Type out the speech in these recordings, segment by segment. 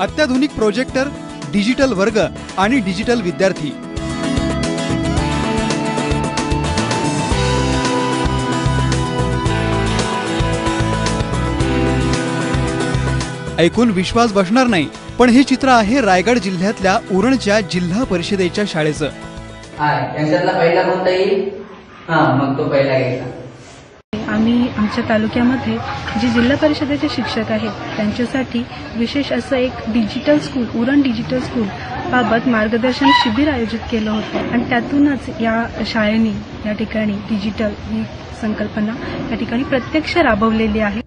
अत्याधुनिक projector, digital वर्ग आणि डिजिटल विद्यार्थी। ऐकून विश्वास बसणार नाही, पण हे चित्र आहे रायगड जिल्ह्यातल्या उरणच्या जिल्हा परिषदेच्या शाळेचं। यांच्यातला पहिला कोणता येईल? मग तो पहिला घ्यायचा। आम्ही आमच्या तालुक्यामध्ये जे जिल्हा परिषदेचे शिक्षक आहेत त्यांच्यासाठी विशेष असं एक digital school, Uran digital school बाबत मार्गदर्शन शिबिर आयोजित केलं होतं आणि त्यातूनच या शाळेने या ठिकाणी डिजिटल ही संकल्पना या ठिकाणी प्रत्यक्ष राबवलेली आहे।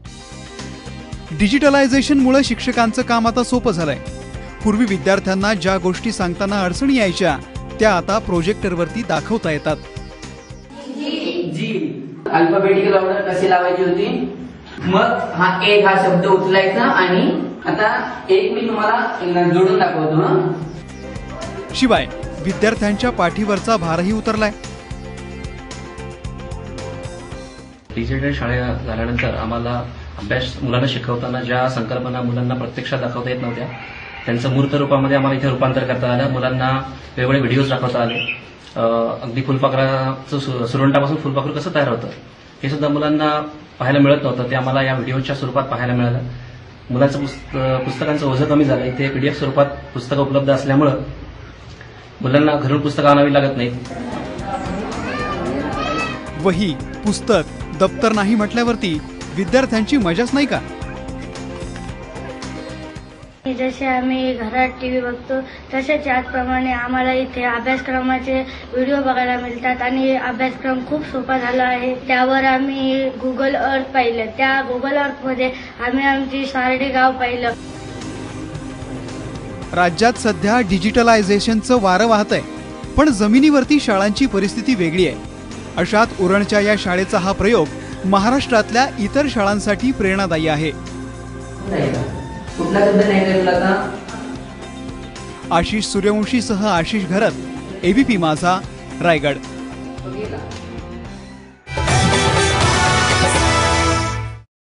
डिजिटलायझेशनमुळे शिक्षकांचं काम आता सोपं झालंय। पूर्वी विद्यार्थ्यांना ज्या गोष्टी सांगताना अडचणी यायच्या त्या आता प्रोजेक्टरवरती दाखवता येतात। अल्फाबेटिकल ऑर्डर कशी लावायची होती, मग हा एक हा शब्द उचलायचा आणि आता एक मी तुम्हाला जोडून दाखवतो। शिवाय विद्यार्थ्यांच्या पाठीवरचा भारही उतरलाय। डिजिटल शाळा झाल्यानंतर आम्हाला अभ्यास मुलांना शिकवताना ज्या संकल्पना मुलांना प्रत्यक्षात दाखवता येत नव्हत्या त्यांचं मूर्त रूपामध्ये आम्हाला इथे रूपांतर करता आलं। मुलांना वेगवेगळे व्हिडिओज दाखवता आले। अगदी फुलपाखराचं सुरवंटापासून फुलपाखरू कसं तयार होतं हे सुद्धा मुलांना पाहायला मिळत नव्हतं, ते आम्हाला या व्हिडिओच्या स्वरूपात पाहायला मिळालं। मुलांचं पुस्तकांचं ओझं कमी झालं। इथे पीडीएफ स्वरूपात पुस्तकं उपलब्ध असल्यामुळं मुलांना घरून पुस्तकं आणावी लागत नाहीत। वही, पुस्तक, दप्तर नाही म्हटल्यावरती विद्यार्थ्यांची मजाच नाही का? जसे आम्ही घरात टीव्ही बघतो तसेच त्याचप्रमाणे आम्हाला इथे अभ्यासक्रमाचे व्हिडिओ बघायला मिळतात आणि अभ्यासक्रम खूप सोपा झाला आहे। त्यावर आम्ही गुगल अर्थ पाहिलं, त्या गुगल अर्थमध्ये आम्ही आमची सारडी गाव पाहिलं। राज्यात सध्या डिजिटलायझेशनचं वारं वाहतंय, पण जमिनीवरती शाळांची परिस्थिती वेगळी आहे। अशात उरणच्या या शाळेचा हा प्रयोग महाराष्ट्रातल्या इतर शाळांसाठी प्रेरणादायी आहे। कुठला शब्द नाही तुला आता? आशिष सूर्यवंशीसह आशिष घरत, एबीपी माझा, रायगड।